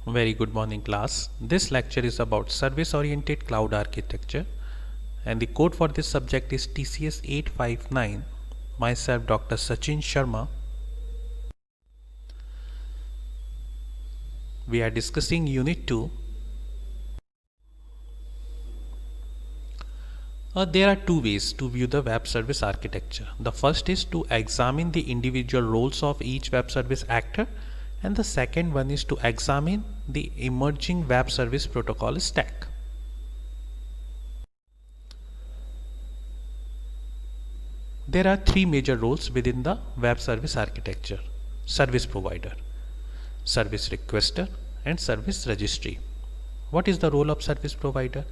Very good morning, class. This lecture is about service oriented cloud architecture, and the code for this subject is TCS 859. Myself, Dr. Sachin Sharma. We are discussing Unit 2. There are two ways to view the web service architecture. The first is to examine the individual roles of each web service actor, and the second one is to examine the emerging web service protocol stack. There are three major roles within the web service architecture: service provider, service requester, and service registry. What is the role of service provider?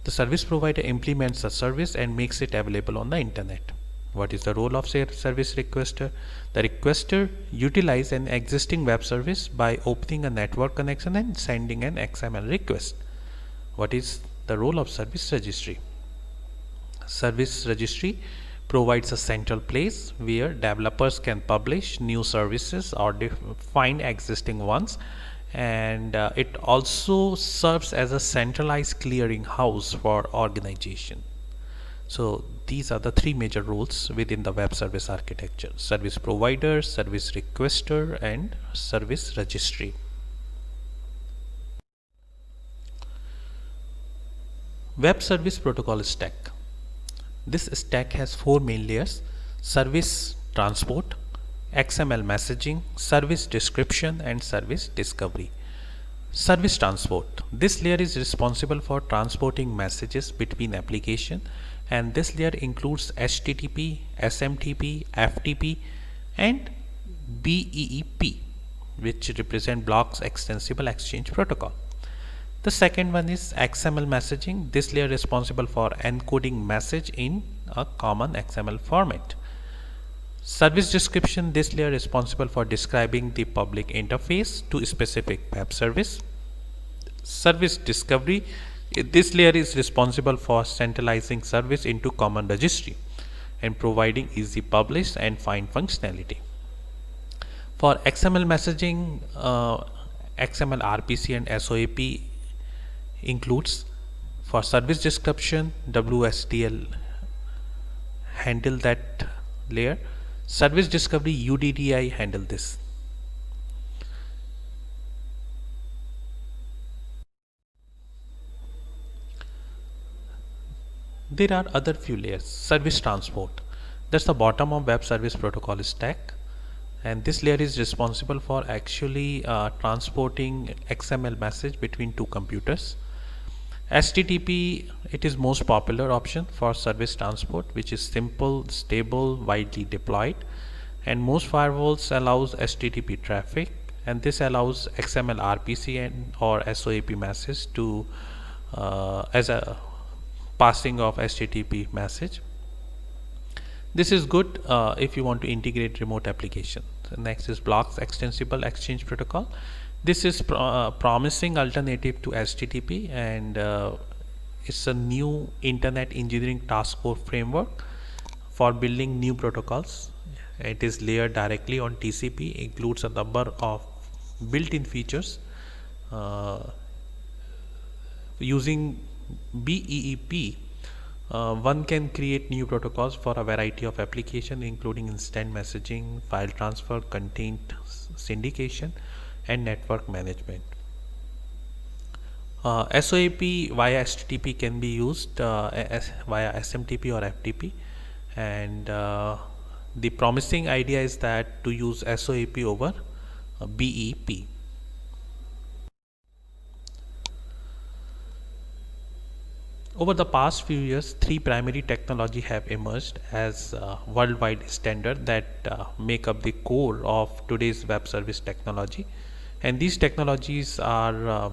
The service provider implements a service and makes it available on the internet. What is the role of service requester? The requester utilizes an existing web service by opening a network connection and sending an XML request. What is the role of service registry? Service registry provides a central place where developers can publish new services or find existing ones, and it also serves as a centralized clearing house for organization. So these are the three major roles within the web service architecture: service provider, service requester, and service registry. Web service protocol stack. This stack has four main layers: service transport, XML messaging, service description, and service discovery. Service transport. This layer is responsible for transporting messages between applications, and this layer includes HTTP, SMTP, FTP, and BEEP, which represent Blocks Extensible Exchange Protocol. The second one is XML messaging. This layer is responsible for encoding message in a common XML format. Service description. This layer is responsible for describing the public interface to a specific web service. Service discovery. This layer is responsible for centralizing service into common registry and providing easy publish and find functionality. For XML messaging, XML RPC and SOAP includes. For service description, WSDL handle that layer. Service discovery, UDDI handle this. There are other few layers. Service transport. That's the bottom of web service protocol stack, and this layer is responsible for actually transporting XML message between two computers. HTTP, it is most popular option for service transport, which is simple, stable, widely deployed, and most firewalls allows HTTP traffic, and this allows XML RPC and or SOAP message to as a passing of HTTP message. This is good if you want to integrate remote application. So next is Blocks Extensible Exchange Protocol. This is promising alternative to HTTP, and it's a new internet engineering task force framework for building new protocols. It is layered directly on TCP, includes a number of built-in features. Using BEEP, one can create new protocols for a variety of applications, including instant messaging, file transfer, content syndication, and network management. SOAP via HTTP can be used via SMTP or FTP, and the promising idea is that to use SOAP over BEP. Over the past few years, three primary technology have emerged as worldwide standard that make up the core of today's web service technology, and these technologies are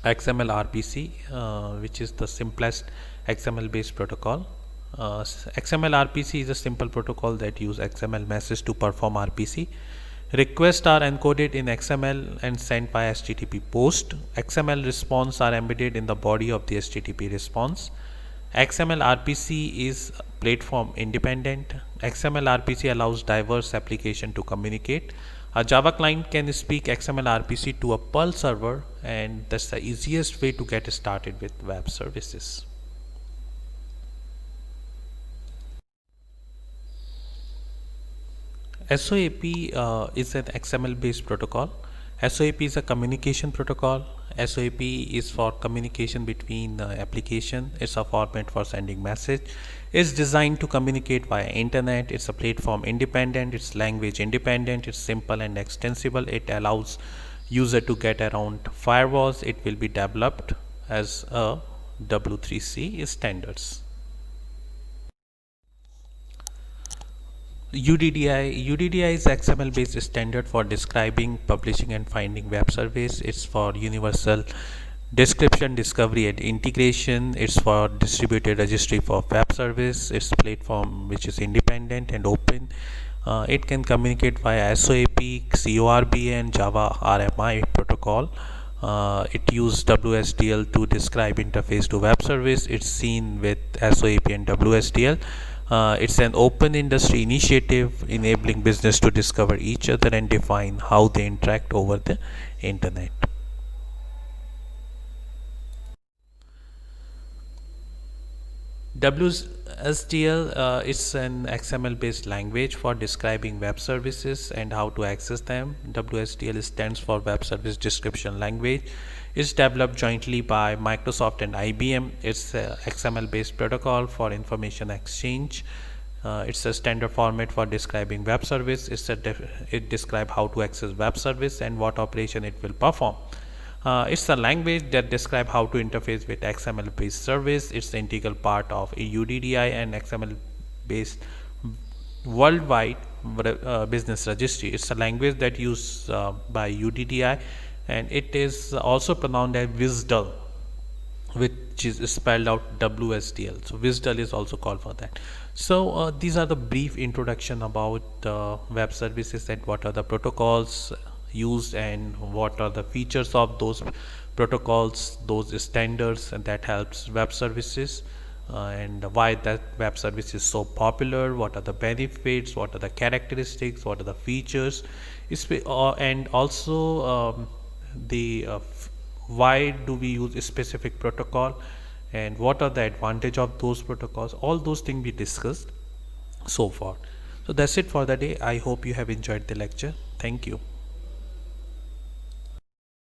XML RPC, which is the simplest XML based protocol. XML RPC is a simple protocol that use XML message to perform RPC. Requests are encoded in XML and sent by HTTP post. XML response are embedded in the body of the HTTP response. XML RPC is platform independent. XML RPC allows diverse application to communicate. A Java client can speak XML RPC to a Perl server, and that's the easiest way to get started with web services. SOAP is an XML based protocol. SOAP is a communication protocol. SOAP is for communication between application. It's a format for sending message. It's designed to communicate via internet. It's a platform independent. It's language independent. It's simple and extensible. It allows user to get around firewalls. It will be developed as a W3C standards. UDDI is XML based standard for describing, publishing and finding web service. It's for universal description, discovery and integration. It's for distributed registry for web service. It's platform which is independent and open. It can communicate via SOAP, CORB and Java RMI protocol. It uses WSDL to describe interface to web service. It's seen with SOAP and WSDL. It's an open industry initiative enabling business to discover each other and define how they interact over the internet. WSDL is an XML based language for describing web services and how to access them. WSDL stands for Web Service Description Language. It's developed jointly by Microsoft and IBM. It's a XML based protocol for information exchange. It's a standard format for describing web service. It describes how to access web service and what operation it will perform. It's a language that describes how to interface with XML based service. It's the integral part of a UDDI and XML based worldwide business registry. It's a language that used by UDDI, and it is also pronounced as WSDL, which is spelled out WSDL. So WSDL is also called for that. So these are the brief introduction about web services and what are the protocols used and what are the features of those protocols, those standards, and that helps web services, and why that web service is so popular, what are the benefits, what are the characteristics, what are the features, and also the why do we use a specific protocol and what are the advantage of those protocols. All those things we discussed so far. So that's it for the day. I hope you have enjoyed the lecture. Thank you.